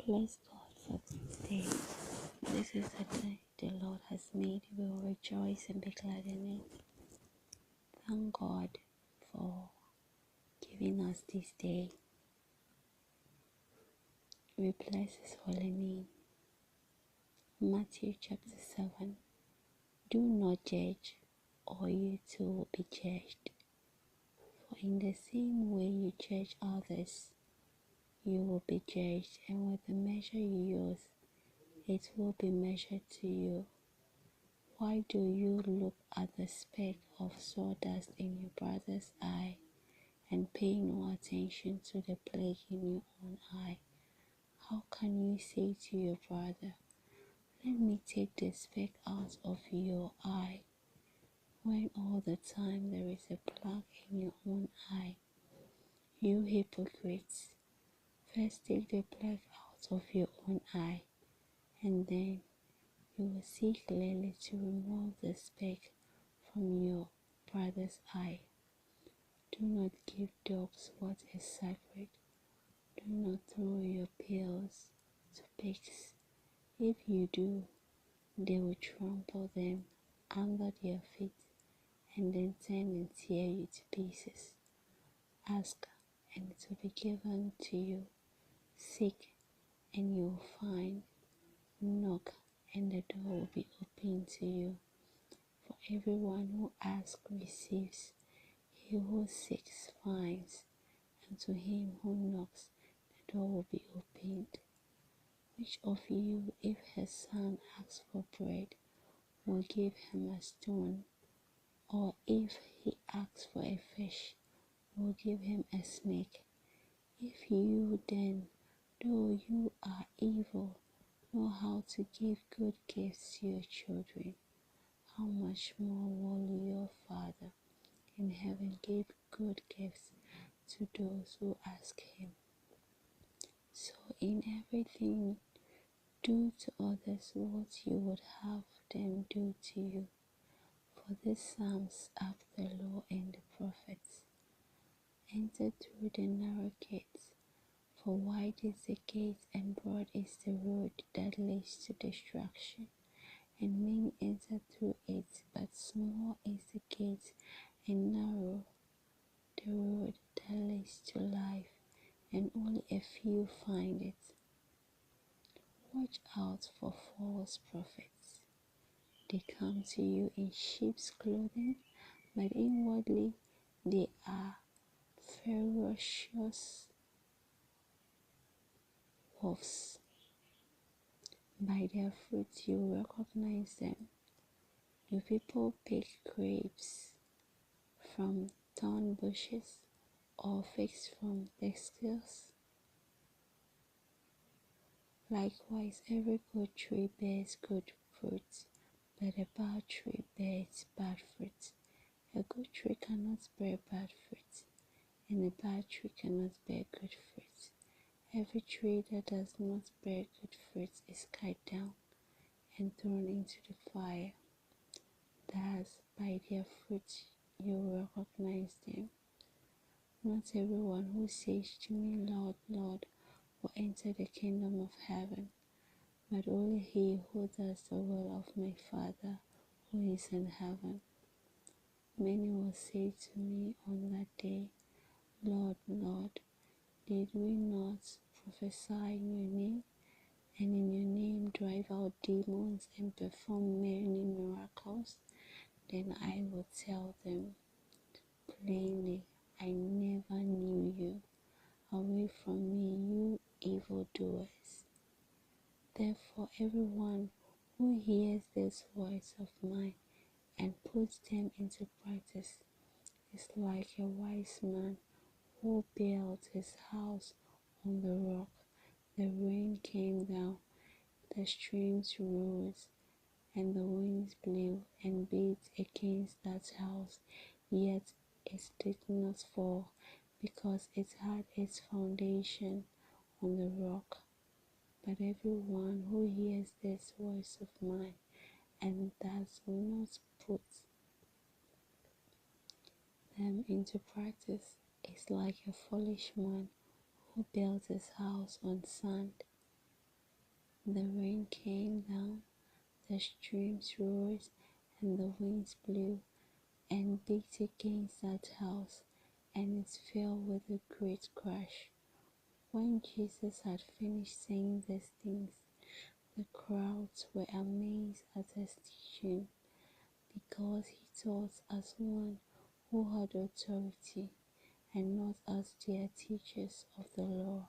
Bless God for this day. This is the day the Lord has made. We will rejoice and be glad in it. Thank God for giving us this day. We bless His holy name. Matthew chapter 7. Do not judge, or you too will be judged. For in the same way you judge others, you will be judged, and with the measure you use, it will be measured to you. Why do you look at the speck of sawdust in your brother's eye and pay no attention to the plank in your own eye? How can you say to your brother, let me take the speck out of your eye, when all the time there is a plank in your own eye? You hypocrites, first take the plank out of your own eye, and then you will see clearly to remove the speck from your brother's eye. Do not give dogs what is sacred. Do not throw your pearls to pigs. If you do, they will trample them under their feet and then turn and tear you to pieces. Ask, and it will be given to you. Seek, and you will find. Knock, and the door will be opened to you. For everyone who asks receives, he who seeks finds, and to him who knocks the door will be opened. Which of you, if his son asks for bread, will give him a stone? Or if he asks for a fish, will give him a snake? If you then, though you are evil, know how to give good gifts to your children, how much more will your Father in heaven give good gifts to those who ask Him? So in everything, do to others what you would have them do to you. For this sums up the law and the prophets. Enter through the narrow gates, for wide is the gate and broad is the road that leads to destruction, and many enter through it, but small is the gate and narrow the road that leads to life, and only a few find it. Watch out for false prophets. They come to you in sheep's clothing, but inwardly they are ferocious wolves. By their fruits you recognize them. Do people pick grapes from thorn bushes, or figs from thistles? Likewise, every good tree bears good fruit, but a bad tree bears bad fruit. A good tree cannot bear bad fruit, and a bad tree cannot bear good fruit. Every tree that does not bear good fruit is cut down and thrown into the fire. Thus, by their fruit you will recognize them. Not everyone who says to me, Lord, Lord, will enter the kingdom of heaven, but only he who does the will of my Father who is in heaven. Many will say to me on that day, Lord, Lord, did we not prophesy in your name, and in your name drive out demons and perform many miracles? Then I will tell them plainly, I never knew you. Away from me, you evildoers. Therefore, everyone who hears this voice of mine and puts them into practice is like a wise man who built his house on the rock. The rain came down, the streams rose, and the winds blew and beat against that house, yet it did not fall, because it had its foundation on the rock. But everyone who hears this voice of mine and does not put them into practice is like a foolish man who built his house on sand. The rain came down, the streams rose, and the winds blew and beat against that house, and it fell with a great crash. When Jesus had finished saying these things, the crowds were amazed at his teaching, because he taught as one who had authority, and not as their teachers of the law.